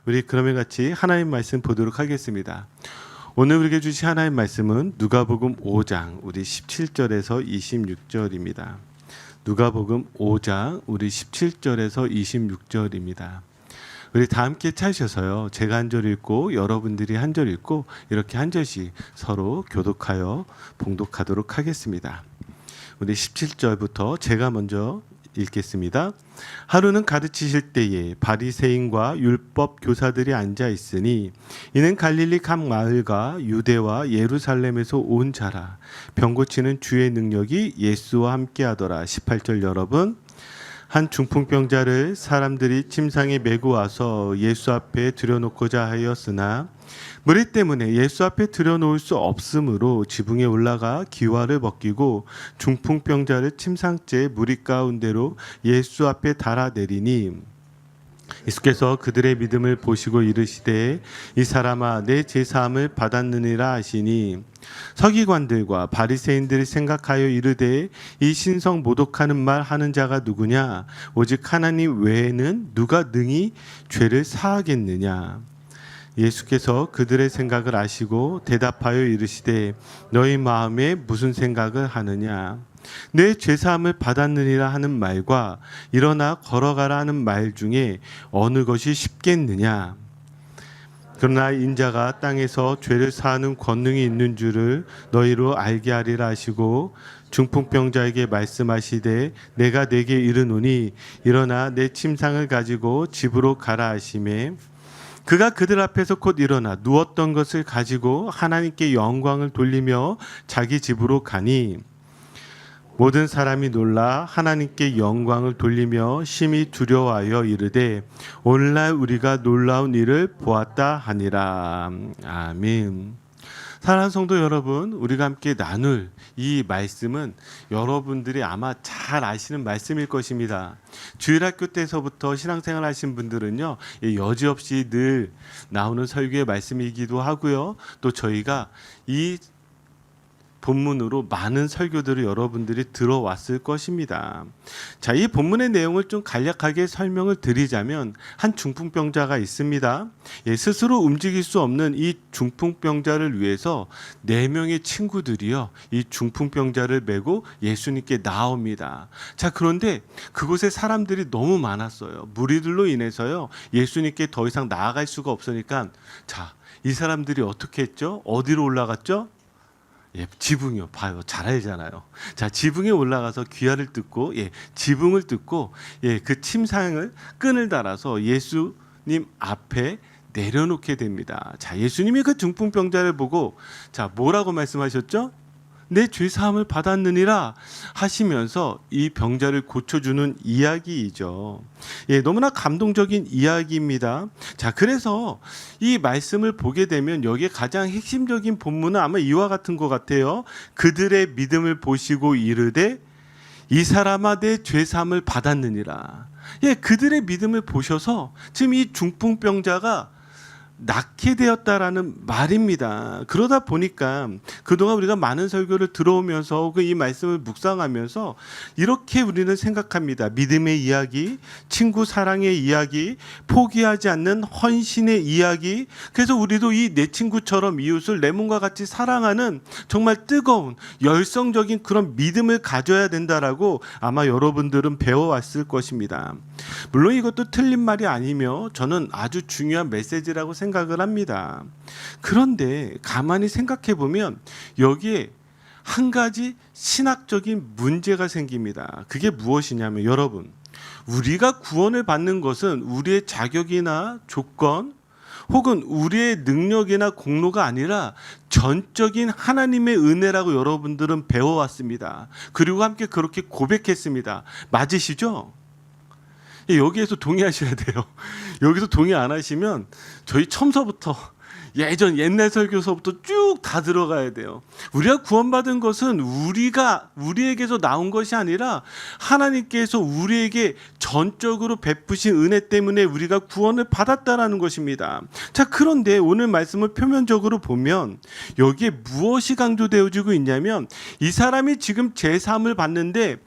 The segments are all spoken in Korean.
우리 그러면 같이 하나님 말씀 보도록 하겠습니다. 오늘 우리에게 주신 하나님 말씀은 누가복음 5장 우리 17절에서 26절입니다. 누가복음 5장 우리 17절에서 26절입니다. 우리 다 함께 찾으셔서요. 제가 한 절 읽고 여러분들이 한 절 읽고 이렇게 한 절씩 서로 교독하여 봉독하도록 하겠습니다. 우리 17절부터 제가 먼저 읽겠습니다. 하루는 가르치실 때에 바리새인과 율법 교사들이 앉아 있으니 이는 갈릴리 각 마을과 유대와 예루살렘에서 온 자라. 병 고치는 주의 능력이 예수와 함께하더라. 18절 여러분. 한 중풍병자를 사람들이 침상에 메고 와서 예수 앞에 들여놓고자 하였으나 무리 때문에 예수 앞에 들여놓을 수 없으므로 지붕에 올라가 기와를 벗기고 중풍병자를 침상째 무리 가운데로 예수 앞에 달아내리니 예수께서 그들의 믿음을 보시고 이르시되 이 사람아 내 제사함을 받았느니라 하시니 서기관들과 바리새인들이 생각하여 이르되 이 신성 모독하는 말 하는 자가 누구냐 오직 하나님 외에는 누가 능히 죄를 사하겠느냐. 예수께서 그들의 생각을 아시고 대답하여 이르시되 너희 마음에 무슨 생각을 하느냐. 내 죄사함을 받았느니라 하는 말과 일어나 걸어가라 하는 말 중에 어느 것이 쉽겠느냐. 그러나 인자가 땅에서 죄를 사하는 권능이 있는 줄을 너희로 알게 하리라 하시고 중풍병자에게 말씀하시되 내가 네게 이르노니 일어나 내 침상을 가지고 집으로 가라 하시매 그가 그들 앞에서 곧 일어나 누웠던 것을 가지고 하나님께 영광을 돌리며 자기 집으로 가니 모든 사람이 놀라 하나님께 영광을 돌리며 심히 두려워하여 이르되 오늘날 우리가 놀라운 일을 보았다 하니라. 아멘. 사랑하는 성도 여러분, 우리가 함께 나눌 이 말씀은 여러분들이 아마 잘 아시는 말씀일 것입니다. 주일학교 때서부터 신앙생활 하신 분들은요, 여지없이 늘 나오는 설교의 말씀이기도 하고요. 또 저희가 이 본문으로 많은 설교들을 여러분들이 들어왔을 것입니다. 자, 이 본문의 내용을 좀 간략하게 설명을 드리자면 한 중풍병자가 있습니다. 스스로 움직일 수 없는 이 중풍병자를 위해서 4명의 친구들이요, 이 중풍병자를 메고 예수님께 나옵니다. 자, 그런데 그곳에 사람들이 너무 많았어요. 무리들로 인해서요, 예수님께 더 이상 나아갈 수가 없으니까 자, 이 사람들이 어떻게 했죠? 어디로 올라갔죠? 지붕이요. 봐요. 잘 알잖아요. 자, 지붕에 올라가서 귀화를 뜯고, 지붕을 뜯고, 그 침상을 끈을 달아서 예수님 앞에 내려놓게 됩니다. 자, 예수님이 그 중풍병자를 보고, 자, 뭐라고 말씀하셨죠? 내 죄사함을 받았느니라 하시면서 이 병자를 고쳐주는 이야기이죠. 너무나 감동적인 이야기입니다. 자, 그래서 이 말씀을 보게 되면 여기에 가장 핵심적인 본문은 아마 이와 같은 것 같아요. 그들의 믿음을 보시고 이르되 이 사람아 내 죄사함을 받았느니라. 그들의 믿음을 보셔서 지금 이 중풍병자가 낫게 되었다라는 말입니다. 그러다 보니까 그동안 우리가 많은 설교를 들어오면서 이 말씀을 묵상하면서 이렇게 우리는 생각합니다. 믿음의 이야기, 친구 사랑의 이야기, 포기하지 않는 헌신의 이야기. 그래서 우리도 이 내 친구처럼 이웃을 내 몸과 같이 사랑하는 정말 뜨거운 열성적인 그런 믿음을 가져야 된다라고 아마 여러분들은 배워왔을 것입니다. 물론 이것도 틀린 말이 아니며 저는 아주 중요한 메시지라고 생각을 합니다. 그런데 가만히 생각해 보면 여기에 한 가지 신학적인 문제가 생깁니다. 그게 무엇이냐면 여러분, 우리가 구원을 받는 것은 우리의 자격이나 조건 혹은 우리의 능력이나 공로가 아니라 전적인 하나님의 은혜라고 여러분들은 배워왔습니다. 그리고 함께 그렇게 고백했습니다. 맞으시죠? 여기에서 동의하셔야 돼요. 여기서 동의 안 하시면 저희 첨서부터 옛날 설교서부터 쭉 다 들어가야 돼요. 우리가 구원받은 것은 우리에게서 나온 것이 아니라 하나님께서 우리에게 전적으로 베푸신 은혜 때문에 우리가 구원을 받았다라는 것입니다. 자, 그런데 오늘 말씀을 표면적으로 보면 여기에 무엇이 강조되어지고 있냐면 이 사람이 지금 제사함을 받는데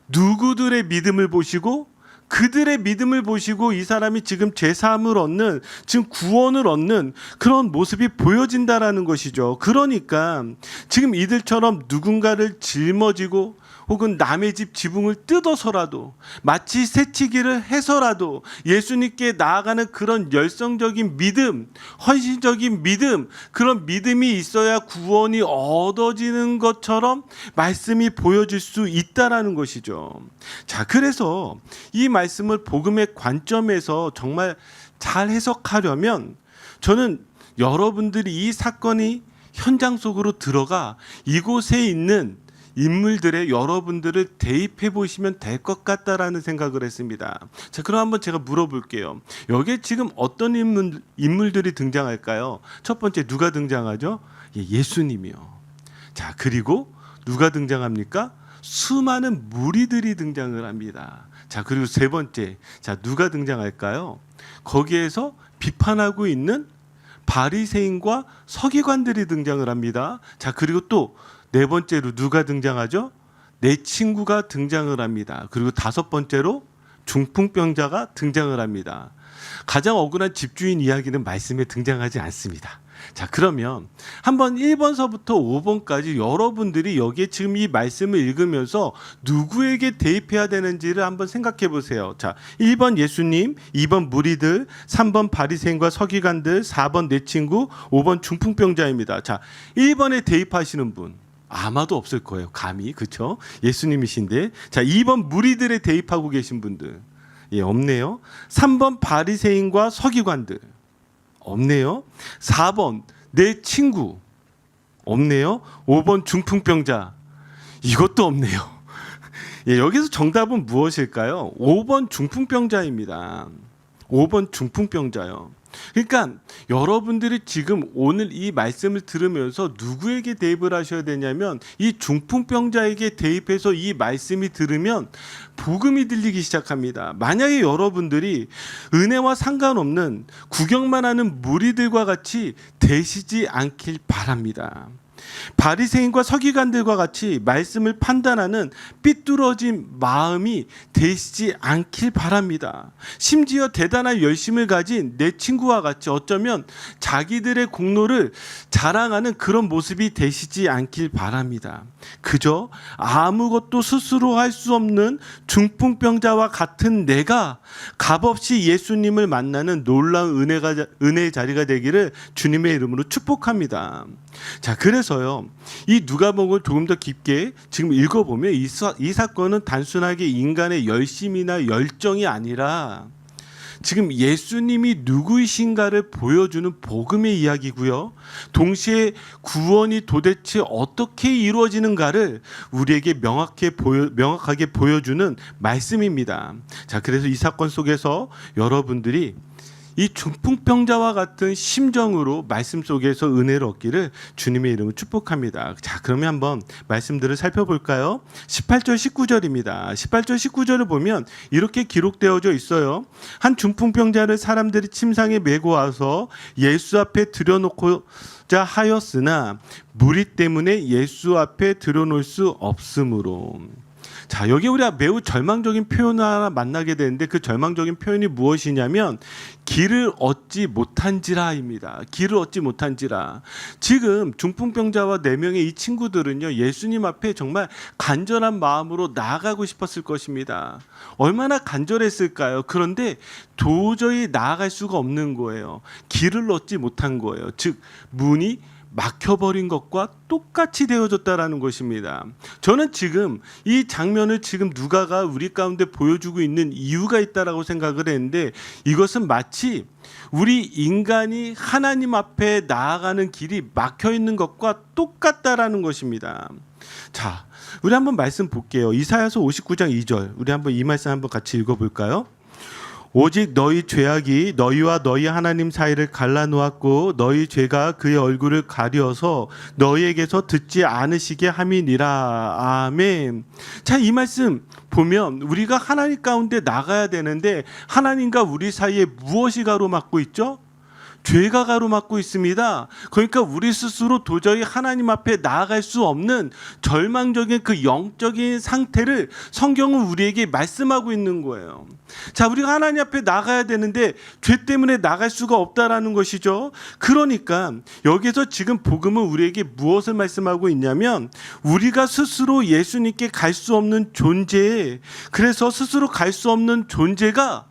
누구들의 믿음을 보시고 그들의 믿음을 보시고 이 사람이 지금 제사함을 얻는, 지금 구원을 얻는 그런 모습이 보여진다라는 것이죠. 그러니까 지금 이들처럼 누군가를 짊어지고 혹은 남의 집 지붕을 뜯어서라도, 마치 새치기를 해서라도 예수님께 나아가는 그런 열성적인 믿음, 헌신적인 믿음, 그런 믿음이 있어야 구원이 얻어지는 것처럼 말씀이 보여질 수 있다라는 것이죠. 자, 그래서 이 말씀을 복음의 관점에서 정말 잘 해석하려면 저는 여러분들이 이 사건이 현장 속으로 들어가 이곳에 있는 인물들의 여러분들을 대입해 보시면 될 것 같다라는 생각을 했습니다. 자, 그럼 한번 제가 물어볼게요. 여기에 지금 어떤 인물들이 등장할까요? 첫 번째 누가 등장하죠? 예수님이요. 자, 그리고 누가 등장합니까? 수많은 무리들이 등장을 합니다. 자, 그리고 세 번째, 자, 누가 등장할까요? 거기에서 비판하고 있는 바리새인과 서기관들이 등장을 합니다. 자, 그리고 또 네 번째로 누가 등장하죠? 내 친구가 등장을 합니다. 그리고 다섯 번째로 중풍병자가 등장을 합니다. 가장 억울한 집주인 이야기는 말씀에 등장하지 않습니다. 자, 그러면 한번 1번서부터 5번까지 여러분들이 여기에 지금 이 말씀을 읽으면서 누구에게 대입해야 되는지를 한번 생각해 보세요. 자, 1번 예수님, 2번 무리들, 3번 바리새인과 서기관들, 4번 내 친구, 5번 중풍병자입니다. 자, 1번에 대입하시는 분 아마도 없을 거예요. 감히. 그렇죠? 예수님이신데. 자, 2번 무리들에 대입하고 계신 분들. 예, 없네요. 3번 바리새인과 서기관들. 없네요. 4번 내 친구. 없네요. 5번 중풍병자. 이것도 없네요. 예, 여기서 정답은 무엇일까요? 5번 중풍병자입니다. 5번 중풍병자요. 그러니까 여러분들이 지금 오늘 이 말씀을 들으면서 누구에게 대입을 하셔야 되냐면 이 중풍병자에게 대입해서 이 말씀이 들으면 복음이 들리기 시작합니다. 만약에 여러분들이 은혜와 상관없는 구경만 하는 무리들과 같이 되시지 않길 바랍니다. 바리새인과 서기관들과 같이 말씀을 판단하는 삐뚤어진 마음이 되시지 않길 바랍니다. 심지어 대단한 열심을 가진 내 친구와 같이 어쩌면 자기들의 공로를 자랑하는 그런 모습이 되시지 않길 바랍니다. 그저 아무것도 스스로 할 수 없는 중풍병자와 같은 내가 값없이 예수님을 만나는 놀라운 은혜의 자리가 되기를 주님의 이름으로 축복합니다. 자, 그래서요, 이 누가복음을 조금 더 깊게 지금 읽어보면 이 사건은 단순하게 인간의 열심이나 열정이 아니라 지금 예수님이 누구이신가를 보여주는 복음의 이야기고요. 동시에 구원이 도대체 어떻게 이루어지는가를 우리에게 명확하게 보여주는 말씀입니다. 자, 그래서 이 사건 속에서 여러분들이 이 중풍병자와 같은 심정으로 말씀 속에서 은혜를 얻기를 주님의 이름으로 축복합니다. 자, 그러면 한번 말씀들을 살펴볼까요? 18절 19절입니다. 18절 19절을 보면 이렇게 기록되어져 있어요. 한 중풍병자를 사람들이 침상에 메고 와서 예수 앞에 들여놓고자 하였으나 무리 때문에 예수 앞에 들여놓을 수 없으므로. 자, 여기 우리가 매우 절망적인 표현을 하나 만나게 되는데 그 절망적인 표현이 무엇이냐면 길을 얻지 못한지라입니다. 길을 얻지 못한지라. 지금 중풍병자와 4명의 이 친구들은요, 예수님 앞에 정말 간절한 마음으로 나아가고 싶었을 것입니다. 얼마나 간절했을까요? 그런데 도저히 나아갈 수가 없는 거예요. 길을 얻지 못한 거예요. 즉 문이 막혀버린 것과 똑같이 되어졌다라는 것입니다. 저는 지금 이 장면을 지금 누가가 우리 가운데 보여주고 있는 이유가 있다라고 생각을 했는데 이것은 마치 우리 인간이 하나님 앞에 나아가는 길이 막혀 있는 것과 똑같다라는 것입니다. 자, 우리 한번 말씀 볼게요. 이사야서 59장 2절. 우리 한번 이 말씀 한번 같이 읽어볼까요? 오직 너희 죄악이 너희와 너희 하나님 사이를 갈라놓았고 너희 죄가 그의 얼굴을 가려서 너희에게서 듣지 않으시게 함이니라. 아멘. 자, 이 말씀 보면 우리가 하나님 가운데 나가야 되는데 하나님과 우리 사이에 무엇이 가로막고 있죠? 죄가 가로막고 있습니다. 그러니까 우리 스스로 도저히 하나님 앞에 나아갈 수 없는 절망적인 그 영적인 상태를 성경은 우리에게 말씀하고 있는 거예요. 자, 우리가 하나님 앞에 나가야 되는데 죄 때문에 나갈 수가 없다라는 것이죠. 그러니까 여기서 지금 복음은 우리에게 무엇을 말씀하고 있냐면 우리가 스스로 예수님께 갈 수 없는 존재, 그래서 스스로 갈 수 없는 존재가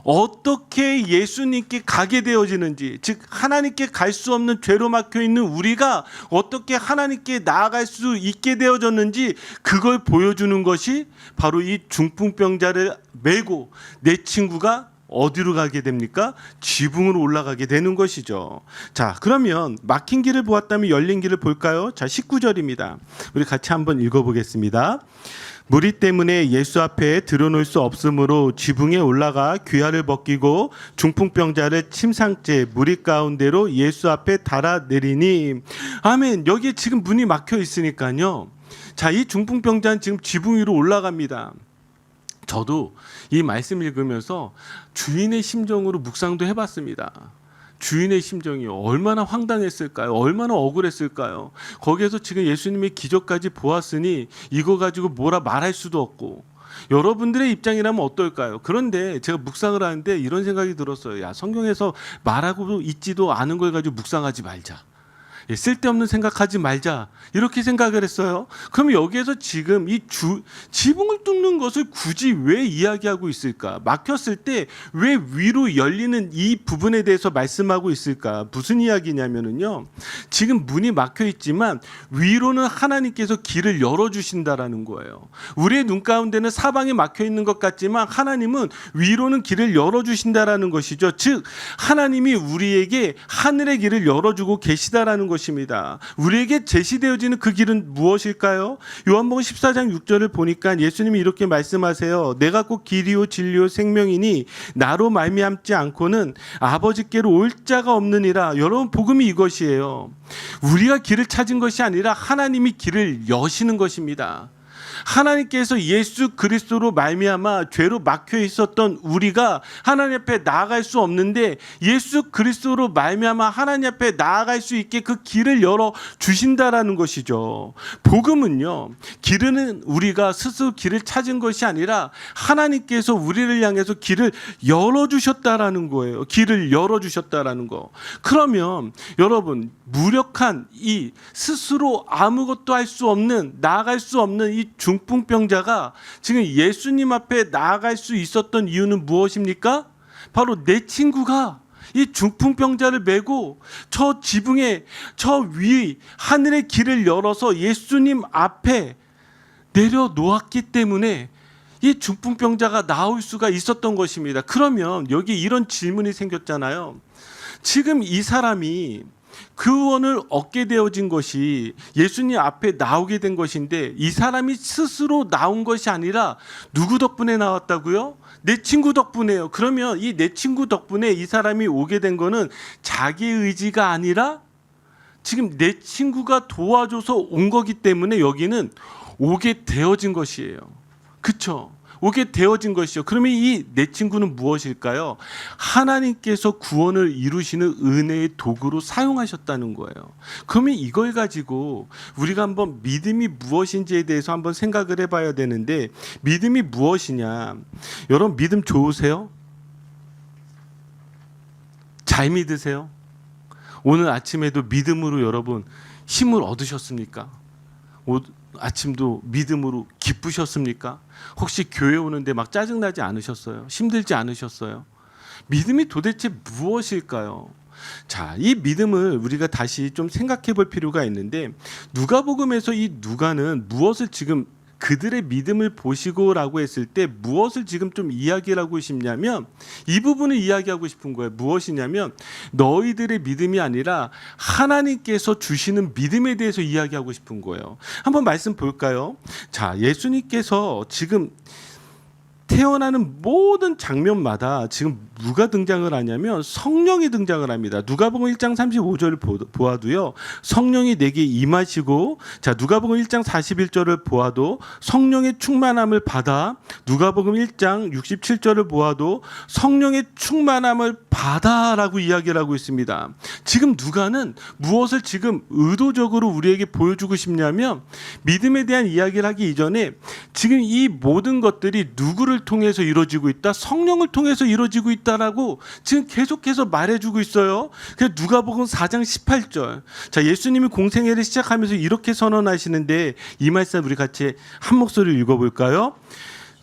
어떻게 예수님께 가게 되어지는지, 즉 하나님께 갈 수 없는 죄로 막혀 있는 우리가 어떻게 하나님께 나아갈 수 있게 되어졌는지 그걸 보여주는 것이 바로 이 중풍병자를 메고 내 친구가 어디로 가게 됩니까? 지붕으로 올라가게 되는 것이죠. 자, 그러면 막힌 길을 보았다면 열린 길을 볼까요? 자, 19절입니다. 우리 같이 한번 읽어보겠습니다. 무리 때문에 예수 앞에 드러놓을 수 없으므로 지붕에 올라가 귀화를 벗기고 중풍병자를 침상째 무리 가운데로 예수 앞에 달아내리니. 아멘. 여기에 지금 문이 막혀 있으니까요. 자, 이 중풍병자는 지금 지붕 위로 올라갑니다. 저도 이 말씀 읽으면서 주인의 심정으로 묵상도 해봤습니다. 주인의 심정이 얼마나 황당했을까요? 얼마나 억울했을까요? 거기에서 지금 예수님의 기적까지 보았으니 이거 가지고 뭐라 말할 수도 없고, 여러분들의 입장이라면 어떨까요? 그런데 제가 묵상을 하는데 이런 생각이 들었어요. 야, 성경에서 말하고 있지도 않은 걸 가지고 묵상하지 말자. 쓸데없는 생각하지 말자, 이렇게 생각을 했어요. 그럼 여기에서 지금 이 지붕을 뚫는 것을 굳이 왜 이야기하고 있을까? 막혔을 때 왜 위로 열리는 이 부분에 대해서 말씀하고 있을까? 무슨 이야기냐면요, 지금 문이 막혀 있지만 위로는 하나님께서 길을 열어주신다라는 거예요. 우리의 눈 가운데는 사방에 막혀 있는 것 같지만 하나님은 위로는 길을 열어주신다라는 것이죠. 즉 하나님이 우리에게 하늘의 길을 열어주고 계시다라는 것입니다. 우리에게 제시되어지는 그 길은 무엇일까요? 요한복음 14장 6절을 보니까 예수님이 이렇게 말씀하세요. 내가 곧 길이요 진리요 생명이니 나로 말미암지 않고는 아버지께로 올 자가 없느니라. 여러분, 복음이 이것이에요. 우리가 길을 찾은 것이 아니라 하나님이 길을 여시는 것입니다. 하나님께서 예수 그리스도로 말미암아 죄로 막혀 있었던 우리가 하나님 앞에 나아갈 수 없는데 예수 그리스도로 말미암아 하나님 앞에 나아갈 수 있게 그 길을 열어 주신다라는 것이죠. 복음은요, 길은 우리가 스스로 길을 찾은 것이 아니라 하나님께서 우리를 향해서 길을 열어 주셨다라는 거예요. 길을 열어 주셨다라는 거. 그러면 여러분, 무력한 이 스스로 아무것도 할 수 없는, 나아갈 수 없는 이 중풍병자가 지금 예수님 앞에 나아갈 수 있었던 이유는 무엇입니까? 바로 내 친구가 이 중풍병자를 메고 저 지붕에, 저 위 하늘의 길을 열어서 예수님 앞에 내려놓았기 때문에 이 중풍병자가 나올 수가 있었던 것입니다. 그러면 여기 이런 질문이 생겼잖아요. 지금 이 사람이 구원을 얻게 되어진 것이 예수님 앞에 나오게 된 것인데 이 사람이 스스로 나온 것이 아니라 누구 덕분에 나왔다고요? 내 친구 덕분에요. 그러면 이 내 친구 덕분에 이 사람이 오게 된 거는 자기 의지가 아니라 지금 내 친구가 도와줘서 온 거기 때문에 여기는 오게 되어진 것이에요. 그렇죠? 오게 되어진 것이죠. 그러면 이 내 친구는 무엇일까요? 하나님께서 구원을 이루시는 은혜의 도구로 사용하셨다는 거예요. 그러면 이걸 가지고 우리가 한번 믿음이 무엇인지에 대해서 한번 생각을 해봐야 되는데, 믿음이 무엇이냐? 여러분, 믿음 좋으세요? 잘 믿으세요? 오늘 아침에도 믿음으로 여러분 힘을 얻으셨습니까? 아침도 믿음으로 기쁘셨습니까? 혹시 교회 오는데 막 짜증나지 않으셨어요? 힘들지 않으셨어요? 믿음이 도대체 무엇일까요? 자, 이 믿음을 우리가 다시 좀 생각해 볼 필요가 있는데, 누가복음에서 이 누가는 무엇을 지금 그들의 믿음을 보시고라고 했을 때 무엇을 지금 좀 이야기를 하고 싶냐면, 이 부분을 이야기하고 싶은 거예요. 무엇이냐면 너희들의 믿음이 아니라 하나님께서 주시는 믿음에 대해서 이야기하고 싶은 거예요. 한번 말씀 볼까요? 자, 예수님께서 지금 태어나는 모든 장면마다 지금 누가 등장을 하냐면 성령이 등장을 합니다. 누가복음 1장 35절을 보아도요. 성령이 내게 임하시고, 자 누가복음 1장 41절을 보아도 성령의 충만함을 받아, 누가복음 1장 67절을 보아도 성령의 충만함을 받아라고 이야기를 하고 있습니다. 지금 누가는 무엇을 지금 의도적으로 우리에게 보여주고 싶냐면, 믿음에 대한 이야기를 하기 이전에 지금 이 모든 것들이 누구를 통해서 이루어지고 있다? 성령을 통해서 이루어지고 있다라고 지금 계속해서 말해주고 있어요. 그래서 누가복음 4장 18절. 자, 예수님이 공생애를 시작하면서 이렇게 선언하시는데, 이 말씀 우리 같이 한 목소리로 읽어볼까요?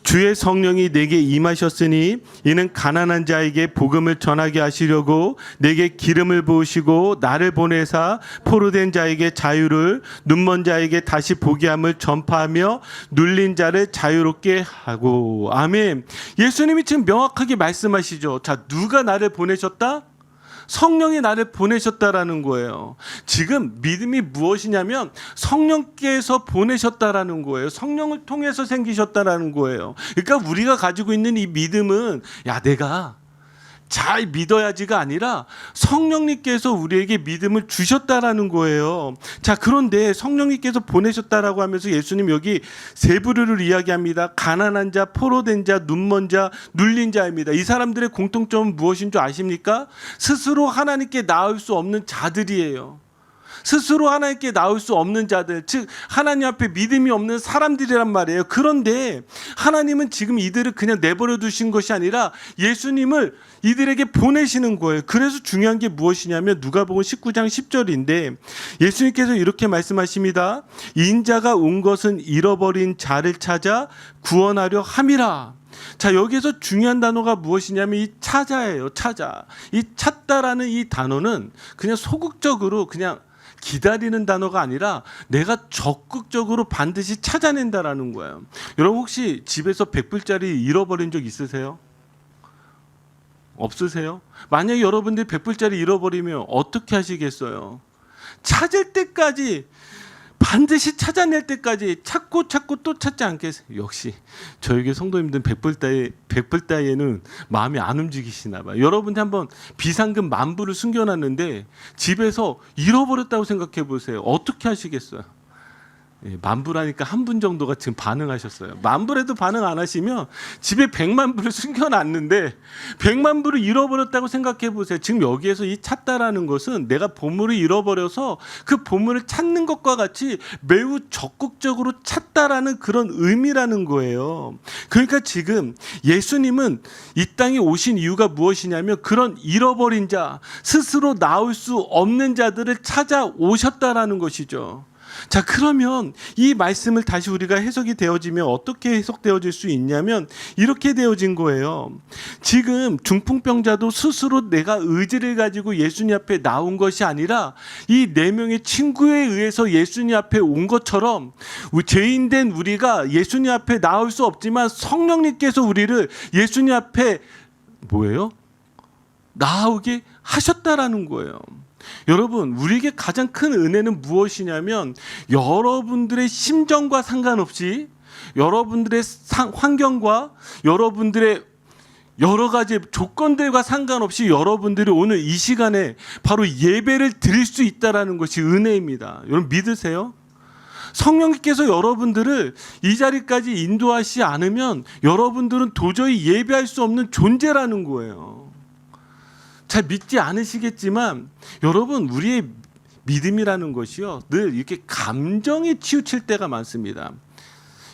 주의 성령이 내게 임하셨으니 이는 가난한 자에게 복음을 전하게 하시려고 내게 기름을 부으시고 나를 보내사 포로된 자에게 자유를, 눈먼 자에게 다시 보게 함을 전파하며 눌린 자를 자유롭게 하고. 아멘. 예수님이 지금 명확하게 말씀하시죠. 자, 누가 나를 보내셨다? 성령이 나를 보내셨다라는 거예요. 지금 믿음이 무엇이냐면 성령께서 보내셨다라는 거예요. 성령을 통해서 생기셨다라는 거예요. 그러니까 우리가 가지고 있는 이 믿음은 야 내가 잘 믿어야지가 아니라 성령님께서 우리에게 믿음을 주셨다라는 거예요. 자, 그런데 성령님께서 보내셨다라고 하면서 예수님 여기 세 부류를 이야기합니다. 가난한 자, 포로된 자, 눈먼 자, 눌린 자입니다. 이 사람들의 공통점은 무엇인 줄 아십니까? 스스로 하나님께 나올 수 없는 자들이에요. 스스로 하나님께 나올 수 없는 자들, 즉 하나님 앞에 믿음이 없는 사람들이란 말이에요. 그런데 하나님은 지금 이들을 그냥 내버려 두신 것이 아니라 예수님을 이들에게 보내시는 거예요. 그래서 중요한 게 무엇이냐면 누가복음 19장 10절인데 예수님께서 이렇게 말씀하십니다. 인자가 온 것은 잃어버린 자를 찾아 구원하려 함이라. 자, 여기에서 중요한 단어가 무엇이냐면 이 찾아예요. 찾아. 이 찾다라는 이 단어는 그냥 소극적으로 그냥 기다리는 단어가 아니라 내가 적극적으로 반드시 찾아낸다라는 거예요. 여러분 혹시 집에서 100불짜리 잃어버린 적 있으세요? 없으세요? 만약에 여러분들이 100불짜리 잃어버리면 어떻게 하시겠어요? 찾을 때까지, 반드시 찾아낼 때까지 찾고 또 찾지 않겠어요? 역시 저에게 성도님들 100불 따위에는 마음이 안 움직이시나 봐요. 여러분들 한번 비상금 10,000불을 숨겨놨는데 집에서 잃어버렸다고 생각해 보세요. 어떻게 하시겠어요? 10,000불 하니까 한 분 정도가 지금 반응하셨어요. 10,000불에도 반응 안 하시면 집에 100,000불을 숨겨놨는데 100,000불을 잃어버렸다고 생각해 보세요. 지금 여기에서 이 찾다라는 것은 내가 보물을 잃어버려서 그 보물을 찾는 것과 같이 매우 적극적으로 찾다라는 그런 의미라는 거예요. 그러니까 지금 예수님은 이 땅에 오신 이유가 무엇이냐면 그런 잃어버린 자, 스스로 나올 수 없는 자들을 찾아오셨다라는 것이죠. 자, 그러면 이 말씀을 다시 우리가 해석이 되어지면 어떻게 해석되어질 수 있냐면 이렇게 되어진 거예요. 지금 중풍병자도 스스로 내가 의지를 가지고 예수님 앞에 나온 것이 아니라 이 4명의 친구에 의해서 예수님 앞에 온 것처럼 죄인된 우리가 예수님 앞에 나올 수 없지만 성령님께서 우리를 예수님 앞에 뭐예요? 나오게 하셨다라는 거예요. 여러분, 우리에게 가장 큰 은혜는 무엇이냐면 여러분들의 심정과 상관없이, 여러분들의 환경과 여러분들의 여러 가지 조건들과 상관없이 여러분들이 오늘 이 시간에 바로 예배를 드릴 수 있다는 것이 은혜입니다. 여러분 믿으세요? 성령님께서 여러분들을 이 자리까지 인도하시지 않으면 여러분들은 도저히 예배할 수 없는 존재라는 거예요. 잘 믿지 않으시겠지만 여러분, 우리의 믿음이라는 것이요 늘 이렇게 감정에 치우칠 때가 많습니다.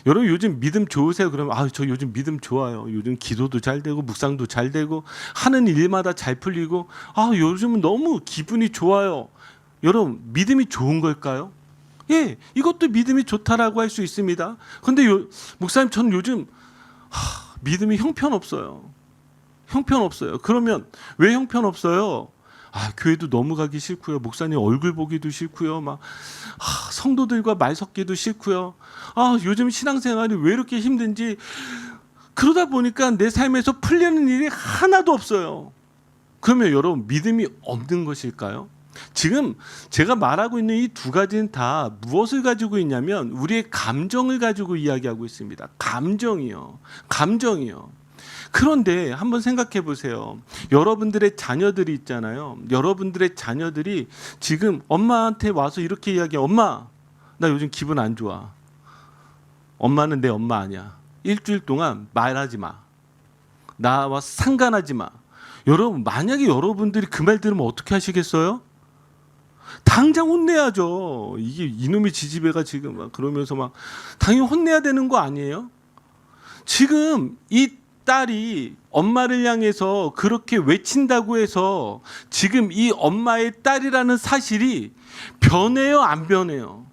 여러분 요즘 믿음 좋으세요? 그러면 저 요즘 믿음 좋아요. 요즘 기도도 잘 되고 묵상도 잘 되고 하는 일마다 잘 풀리고 요즘은 너무 기분이 좋아요. 여러분 믿음이 좋은 걸까요? 예, 이것도 믿음이 좋다라고 할 수 있습니다. 근데 목사님 저는 요즘 믿음이 형편없어요. 형편없어요. 그러면 왜 형편없어요? 교회도 너무 가기 싫고요. 목사님 얼굴 보기도 싫고요. 성도들과 말 섞기도 싫고요. 요즘 신앙생활이 왜 이렇게 힘든지, 그러다 보니까 내 삶에서 풀리는 일이 하나도 없어요. 그러면 여러분 믿음이 없는 것일까요? 지금 제가 말하고 있는 이 두 가지는 다 무엇을 가지고 있냐면 우리의 감정을 가지고 이야기하고 있습니다. 감정이요. 그런데 한번 생각해 보세요. 여러분들의 자녀들이 있잖아요. 여러분들의 자녀들이 지금 엄마한테 와서 이렇게 이야기해. 엄마, 나 요즘 기분 안 좋아. 엄마는 내 엄마 아니야. 일주일 동안 말하지 마. 나와 상관하지 마. 여러분, 만약에 여러분들이 그 말 들으면 어떻게 하시겠어요? 당장 혼내야죠. 이게 이놈의 지지배가 지금 막 그러면서 막 당연히 혼내야 되는 거 아니에요? 지금 이 딸이 엄마를 향해서 그렇게 외친다고 해서 지금 이 엄마의 딸이라는 사실이 변해요, 안 변해요?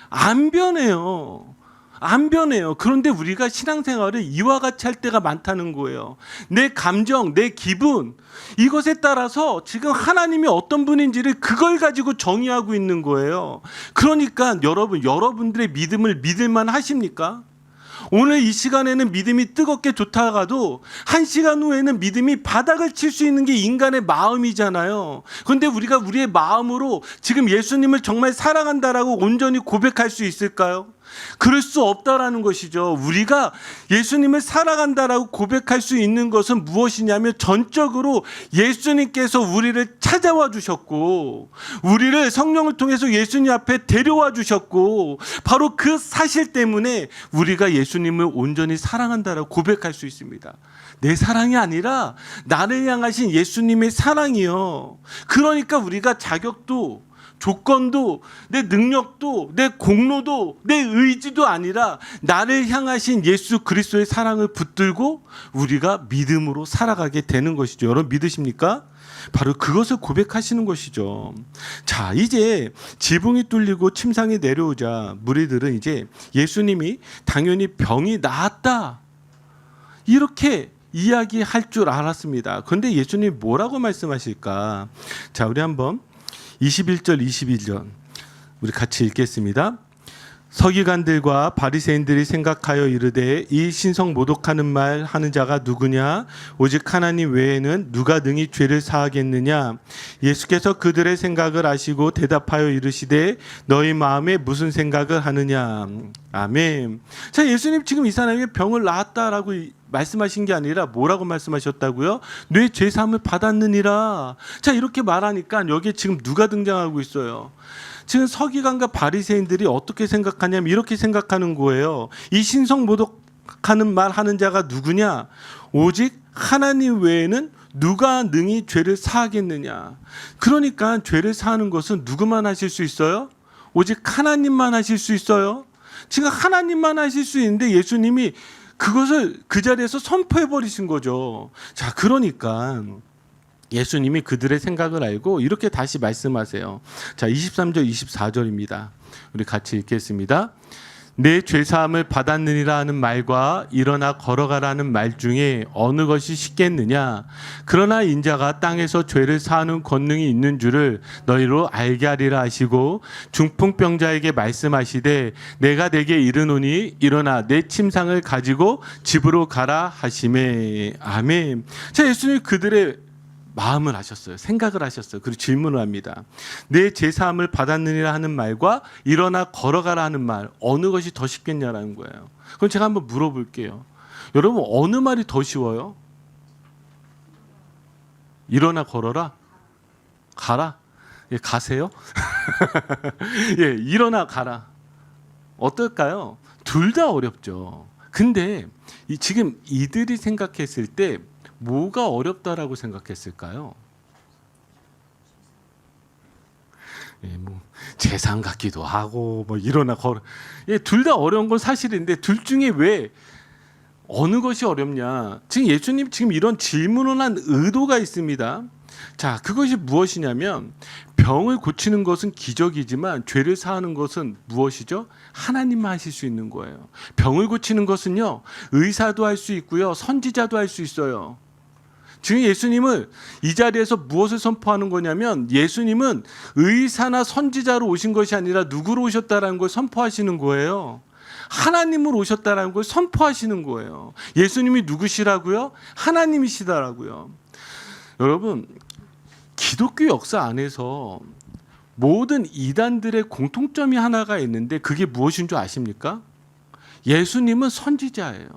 안 변해요. 안 변해요. 그런데 우리가 신앙생활을 이와 같이 할 때가 많다는 거예요. 내 감정, 내 기분, 이것에 따라서 지금 하나님이 어떤 분인지를 그걸 가지고 정의하고 있는 거예요. 그러니까 여러분들의 믿음을 믿을만 하십니까? 오늘 이 시간에는 믿음이 뜨겁게 좋다가도 한 시간 후에는 믿음이 바닥을 칠 수 있는 게 인간의 마음이잖아요. 그런데 우리가 우리의 마음으로 지금 예수님을 정말 사랑한다라고 온전히 고백할 수 있을까요? 그럴 수 없다라는 것이죠. 우리가 예수님을 사랑한다라고 고백할 수 있는 것은 무엇이냐면 전적으로 예수님께서 우리를 찾아와 주셨고 우리를 성령을 통해서 예수님 앞에 데려와 주셨고 바로 그 사실 때문에 우리가 예수님을 온전히 사랑한다라고 고백할 수 있습니다. 내 사랑이 아니라 나를 향하신 예수님의 사랑이요. 그러니까 우리가 자격도 조건도 내 능력도 내 공로도 내 의지도 아니라 나를 향하신 예수 그리스도의 사랑을 붙들고 우리가 믿음으로 살아가게 되는 것이죠. 여러분 믿으십니까? 바로 그것을 고백하시는 것이죠. 자, 이제 지붕이 뚫리고 침상이 내려오자 무리들은 이제 예수님이 당연히 병이 나았다 이렇게 이야기할 줄 알았습니다. 그런데 예수님이 뭐라고 말씀하실까? 자, 우리 한번 21절 22절 우리 같이 읽겠습니다. 서기관들과 바리새인들이 생각하여 이르되 이 신성 모독하는 말 하는 자가 누구냐? 오직 하나님 외에는 누가 능히 죄를 사하겠느냐? 예수께서 그들의 생각을 아시고 대답하여 이르시되 너희 마음에 무슨 생각을 하느냐? 아멘. 자, 예수님 지금 이 사람이 병을 나았다라고 말씀하신 게 아니라 뭐라고 말씀하셨다고요? 내 죄 사함을 받았느니라. 자, 이렇게 말하니까 여기에 지금 누가 등장하고 있어요? 지금 서기관과 바리새인들이 어떻게 생각하냐면 이렇게 생각하는 거예요. 이 신성 모독하는 말 하는 자가 누구냐? 오직 하나님 외에는 누가 능히 죄를 사하겠느냐? 그러니까 죄를 사하는 것은 누구만 하실 수 있어요? 오직 하나님만 하실 수 있어요. 지금 하나님만 하실 수 있는데 예수님이 그것을 그 자리에서 선포해 버리신 거죠. 자, 그러니까 예수님이 그들의 생각을 알고 이렇게 다시 말씀하세요. 자, 23절 24절입니다. 우리 같이 읽겠습니다. 내 죄사함을 받았느니라 하는 말과 일어나 걸어가라는 말 중에 어느 것이 쉽겠느냐? 그러나 인자가 땅에서 죄를 사하는 권능이 있는 줄을 너희로 알게 하리라 하시고 중풍병자에게 말씀하시되 내가 내게 이르노니 일어나 내 침상을 가지고 집으로 가라 하시매. 아멘. 자, 예수님이 그들의 마음을 하셨어요. 생각을 하셨어요. 그리고 질문을 합니다. 내 제사함을 받았느니라 하는 말과 일어나 걸어가라 하는 말 어느 것이 더 쉽겠냐라는 거예요. 그럼 제가 한번 물어볼게요. 여러분 어느 말이 더 쉬워요? 일어나 걸어라? 가라? 예, 가세요? 예, 일어나 가라. 어떨까요? 둘 다 어렵죠. 근데 지금 이들이 생각했을 때 뭐가 어렵다라고 생각했을까요? 예, 뭐 재산 같기도 하고 뭐 일어나 걸어. 예, 둘 다 어려운 건 사실인데 둘 중에 왜 어느 것이 어렵냐? 지금 예수님 지금 이런 질문을 한 의도가 있습니다. 자, 그것이 무엇이냐면 병을 고치는 것은 기적이지만 죄를 사하는 것은 무엇이죠? 하나님만 하실 수 있는 거예요. 병을 고치는 것은요, 의사도 할 수 있고요, 선지자도 할 수 있어요. 지금 예수님은 이 자리에서 무엇을 선포하는 거냐면 예수님은 의사나 선지자로 오신 것이 아니라 누구로 오셨다라는 걸 선포하시는 거예요. 하나님으로 오셨다라는 걸 선포하시는 거예요. 예수님이 누구시라고요? 하나님이시다라고요. 여러분, 기독교 역사 안에서 모든 이단들의 공통점이 하나가 있는데 그게 무엇인 줄 아십니까? 예수님은 선지자예요.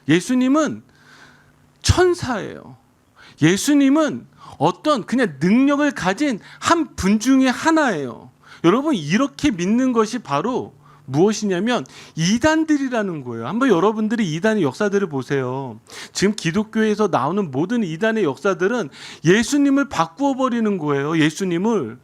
예수님은 천사예요. 예수님은 어떤 그냥 능력을 가진 한 분 중에 하나예요. 여러분, 이렇게 믿는 것이 바로 무엇이냐면 이단들이라는 거예요. 한번 여러분들이 이단의 역사들을 보세요. 지금 기독교에서 나오는 모든 이단의 역사들은 예수님을 바꾸어 버리는 거예요. 예수님을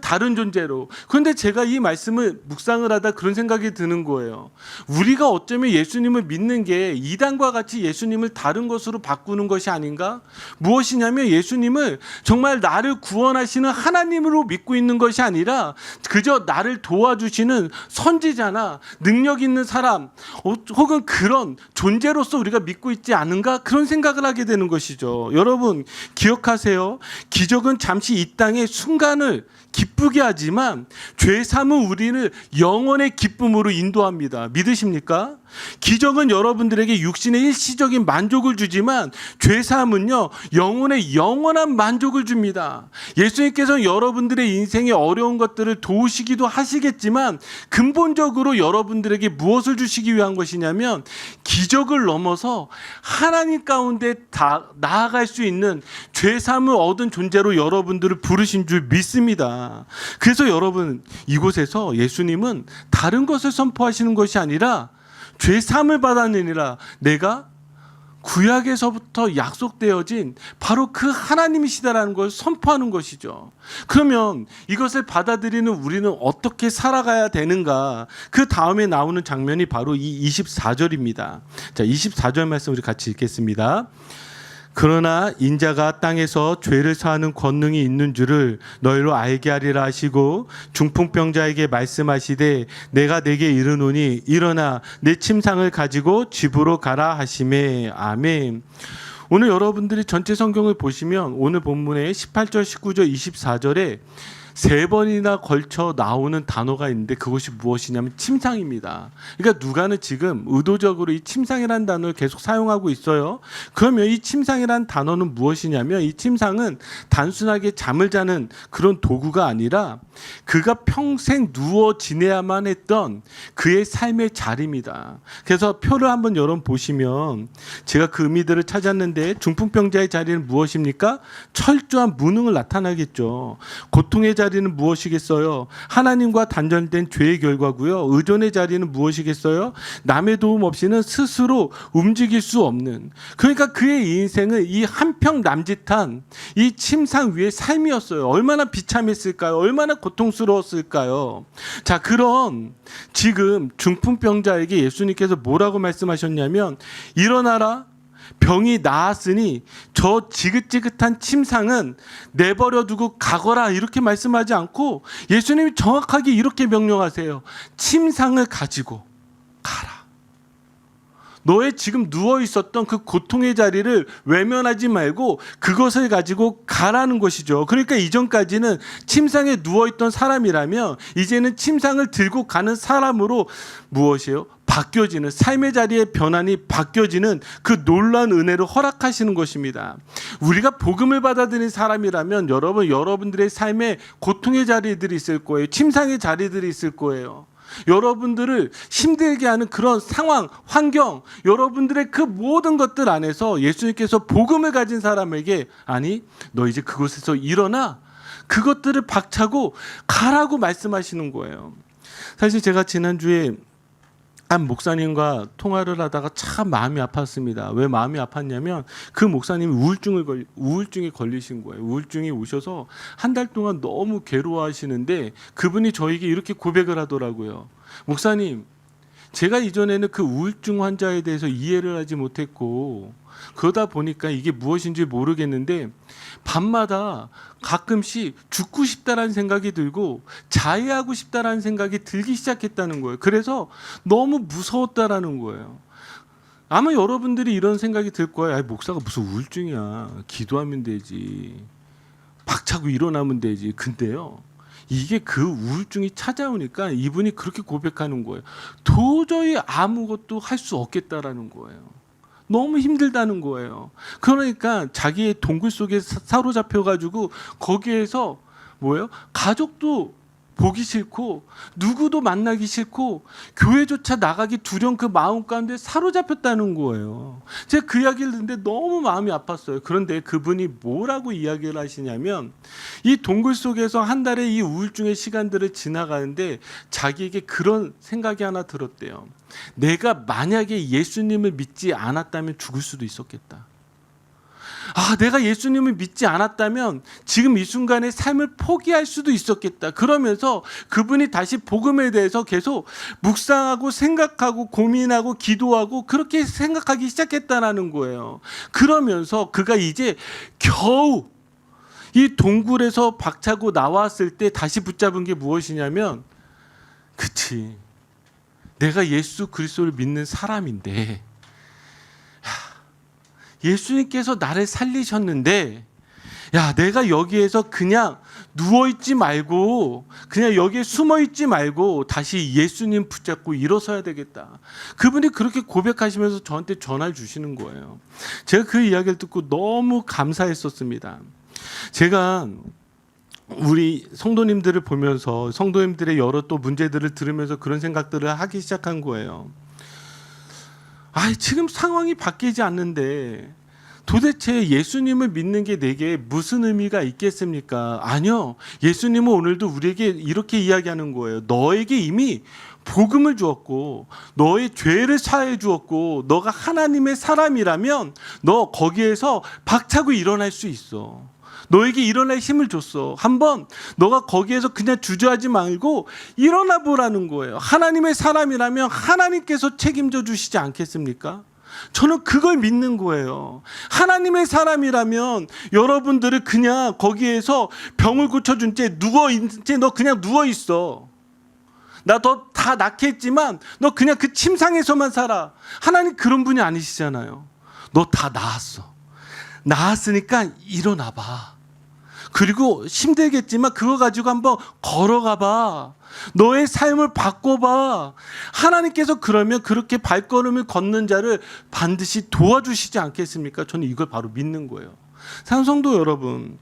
다른 존재로. 그런데 제가 이 말씀을 묵상을 하다 그런 생각이 드는 거예요. 우리가 어쩌면 예수님을 믿는 게 이단과 같이 예수님을 다른 것으로 바꾸는 것이 아닌가? 무엇이냐면 예수님을 정말 나를 구원하시는 하나님으로 믿고 있는 것이 아니라 그저 나를 도와주시는 선지자나 능력 있는 사람 혹은 그런 존재로서 우리가 믿고 있지 않은가, 그런 생각을 하게 되는 것이죠. 여러분 기억하세요. 기적은 잠시 이 땅의 순간을 기쁘게 하지만 죄 사함은 우리를 영원의 기쁨으로 인도합니다. 믿으십니까? 기적은 여러분들에게 육신의 일시적인 만족을 주지만 죄 사함은요 영혼의 영원한 만족을 줍니다. 예수님께서는 여러분들의 인생의 어려운 것들을 도우시기도 하시겠지만 근본적으로 여러분들에게 무엇을 주시기 위한 것이냐면 기적을 넘어서 하나님 가운데 다 나아갈 수 있는 죄 사함을 얻은 존재로 여러분들을 부르신 줄 믿습니다. 그래서 여러분, 이곳에서 예수님은 다른 것을 선포하시는 것이 아니라 죄 사함을 받았느니라, 내가 구약에서부터 약속되어진 바로 그 하나님이시다라는 걸 선포하는 것이죠. 그러면 이것을 받아들이는 우리는 어떻게 살아가야 되는가? 그 다음에 나오는 장면이 바로 이 24절입니다. 자, 24절 말씀 우리 같이 읽겠습니다. 그러나 인자가 땅에서 죄를 사하는 권능이 있는 줄을 너희로 알게 하리라 하시고 중풍병자에게 말씀하시되 내가 내게 이르노니 일어나 내 침상을 가지고 집으로 가라 하시매. 아멘. 오늘 여러분들이 전체 성경을 보시면 오늘 본문의 18절, 19절, 24절에 세 번이나 걸쳐 나오는 단어가 있는데 그것이 무엇이냐면 침상입니다. 그러니까 누가는 지금 의도적으로 이 침상이라는 단어를 계속 사용하고 있어요. 그러면 이 침상이라는 단어는 무엇이냐면 이 침상은 단순하게 잠을 자는 그런 도구가 아니라 그가 평생 누워 지내야만 했던 그의 삶의 자리입니다. 그래서 표를 한번 여러분 보시면 제가 그 의미들을 찾았는데 중풍병자의 자리는 무엇입니까? 철저한 무능을 나타나겠죠. 고통의 자리는 무엇이겠어요? 하나님과 단절된 죄의 결과고요. 의존의 자리는 무엇이겠어요? 남의 도움 없이는 스스로 움직일 수 없는, 그러니까 그의 인생은 이 한평 남짓한 이 침상 위의 삶이었어요. 얼마나 비참했을까요? 얼마나 고통스러웠을까요? 자, 그런 지금 중풍병자에게 예수님께서 뭐라고 말씀하셨냐면 일어나라, 병이 나았으니 저 지긋지긋한 침상은 내버려 두고 가거라, 이렇게 말씀하지 않고 예수님이 정확하게 이렇게 명령하세요. 침상을 가지고 가라. 너의 지금 누워 있었던 그 고통의 자리를 외면하지 말고 그것을 가지고 가라는 것이죠. 그러니까 이전까지는 침상에 누워 있던 사람이라면 이제는 침상을 들고 가는 사람으로 무엇이에요? 바뀌어지는, 삶의 자리의 변환이 바뀌어지는 그 놀라운 은혜를 허락하시는 것입니다. 우리가 복음을 받아들인 사람이라면 여러분들의 삶에 고통의 자리들이 있을 거예요. 침상의 자리들이 있을 거예요. 여러분들을 힘들게 하는 그런 상황, 환경, 여러분들의 그 모든 것들 안에서 예수님께서 복음을 가진 사람에게 아니, 너 이제 그곳에서 일어나 그것들을 박차고 가라고 말씀하시는 거예요. 사실 제가 지난주에 한 목사님과 통화를 하다가 참 마음이 아팠습니다. 왜 마음이 아팠냐면 그 목사님이 우울증에 걸리신 거예요. 우울증이 오셔서 한 달 동안 너무 괴로워하시는데 그분이 저에게 이렇게 고백을 하더라고요. 목사님, 제가 이전에는 그 우울증 환자에 대해서 이해를 하지 못했고 그러다 보니까 이게 무엇인지 모르겠는데 밤마다 가끔씩 죽고 싶다라는 생각이 들고 자해하고 싶다라는 생각이 들기 시작했다는 거예요. 그래서 너무 무서웠다라는 거예요. 아마 여러분들이 이런 생각이 들 거예요. 목사가 무슨 우울증이야. 기도하면 되지. 박차고 일어나면 되지. 근데요, 이게 그 우울증이 찾아오니까 이분이 그렇게 고백하는 거예요. 도저히 아무것도 할 수 없겠다라는 거예요. 너무 힘들다는 거예요. 그러니까 자기의 동굴 속에 사로잡혀 가지고 거기에서 뭐예요? 가족도 보기 싫고 누구도 만나기 싫고 교회조차 나가기 두려운 그 마음 가운데 사로잡혔다는 거예요. 제가 그 이야기를 듣는데 너무 마음이 아팠어요. 그런데 그분이 뭐라고 이야기를 하시냐면 이 동굴 속에서 한 달의 이 우울증의 시간들을 지나가는데 자기에게 그런 생각이 하나 들었대요. 내가 만약에 예수님을 믿지 않았다면 죽을 수도 있었겠다. 내가 예수님을 믿지 않았다면 지금 이 순간에 삶을 포기할 수도 있었겠다. 그러면서 그분이 다시 복음에 대해서 계속 묵상하고 생각하고 고민하고 기도하고 그렇게 생각하기 시작했다는 거예요. 그러면서 그가 이제 겨우 이 동굴에서 박차고 나왔을 때 다시 붙잡은 게 무엇이냐면, 그치, 내가 예수 그리스도를 믿는 사람인데 예수님께서 나를 살리셨는데 내가 여기에서 그냥 누워있지 말고 그냥 여기에 숨어있지 말고 다시 예수님 붙잡고 일어서야 되겠다. 그분이 그렇게 고백하시면서 저한테 전화를 주시는 거예요. 제가 그 이야기를 듣고 너무 감사했었습니다. 제가 우리 성도님들을 보면서 성도님들의 여러 또 문제들을 들으면서 그런 생각들을 하기 시작한 거예요. 지금 상황이 바뀌지 않는데 도대체 예수님을 믿는 게 내게 무슨 의미가 있겠습니까? 아니요. 예수님은 오늘도 우리에게 이렇게 이야기하는 거예요. 너에게 이미 복음을 주었고 너의 죄를 사해 주었고 너가 하나님의 사람이라면 너 거기에서 박차고 일어날 수 있어. 너에게 일어날 힘을 줬어. 한번 너가 거기에서 그냥 주저하지 말고 일어나 보라는 거예요. 하나님의 사람이라면 하나님께서 책임져 주시지 않겠습니까? 저는 그걸 믿는 거예요. 하나님의 사람이라면 여러분들을 그냥 거기에서 병을 고쳐준 채 너 그냥 누워있어. 나 너 다 낳겠지만 너 그냥 그 침상에서만 살아. 하나님 그런 분이 아니시잖아요. 너 다 나았어. 나았으니까 일어나 봐. 그리고 힘들겠지만 그거 가지고 한번 걸어가 봐. 너의 삶을 바꿔봐. 하나님께서 그러면 그렇게 발걸음을 걷는 자를 반드시 도와주시지 않겠습니까? 저는 이걸 바로 믿는 거예요. 산성도 여러분,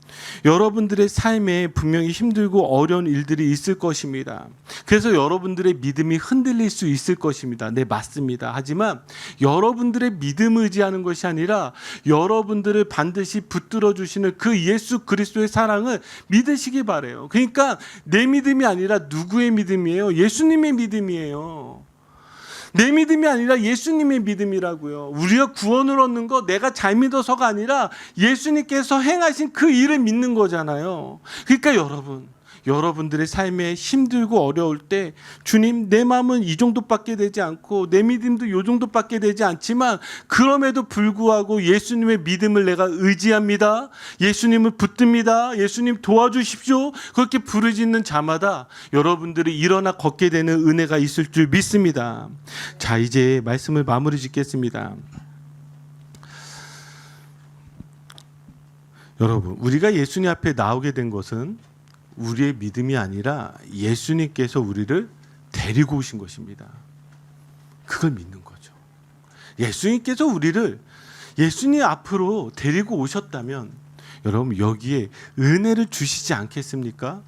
여러분들의 삶에 분명히 힘들고 어려운 일들이 있을 것입니다. 그래서 여러분들의 믿음이 흔들릴 수 있을 것입니다. 네, 맞습니다. 하지만 여러분들의 믿음을 의지하는 것이 아니라 여러분들을 반드시 붙들어 주시는 그 예수 그리스도의 사랑을 믿으시기 바라요. 그러니까 내 믿음이 아니라 누구의 믿음이에요? 예수님의 믿음이에요. 내 믿음이 아니라 예수님의 믿음이라고요. 우리가 구원을 얻는 거 내가 잘 믿어서가 아니라 예수님께서 행하신 그 일을 믿는 거잖아요. 그러니까 여러분들의 삶에 힘들고 어려울 때 주님, 내 마음은 이 정도밖에 되지 않고 내 믿음도 이 정도밖에 되지 않지만 그럼에도 불구하고 예수님의 믿음을 내가 의지합니다. 예수님을 붙듭니다. 예수님 도와주십시오. 그렇게 부르짖는 자마다 여러분들이 일어나 걷게 되는 은혜가 있을 줄 믿습니다. 자, 이제 말씀을 마무리 짓겠습니다. 여러분, 우리가 예수님 앞에 나오게 된 것은 우리의 믿음이 아니라 예수님께서 우리를 데리고 오신 것입니다. 그걸 믿는 거죠. 예수님께서 우리를 예수님 앞으로 데리고 오셨다면 여러분 여기에 은혜를 주시지 않겠습니까?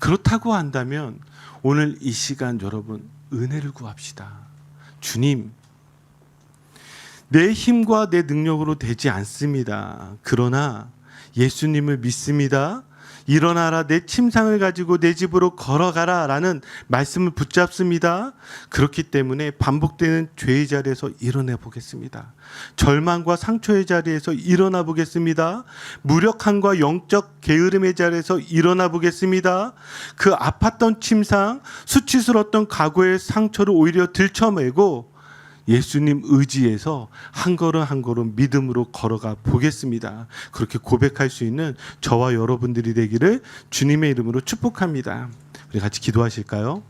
그렇다고 한다면 오늘 이 시간 여러분 은혜를 구합시다. 주님, 내 힘과 내 능력으로 되지 않습니다. 그러나 예수님을 믿습니다. 일어나라, 내 침상을 가지고 내 집으로 걸어가라 라는 말씀을 붙잡습니다. 그렇기 때문에 반복되는 죄의 자리에서 일어나 보겠습니다. 절망과 상처의 자리에서 일어나 보겠습니다. 무력함과 영적 게으름의 자리에서 일어나 보겠습니다. 그 아팠던 침상, 수치스러웠던 과거의 상처를 오히려 들쳐매고 예수님 의지에서 한 걸음 한 걸음 믿음으로 걸어가 보겠습니다. 그렇게 고백할 수 있는 저와 여러분들이 되기를 주님의 이름으로 축복합니다. 우리 같이 기도하실까요?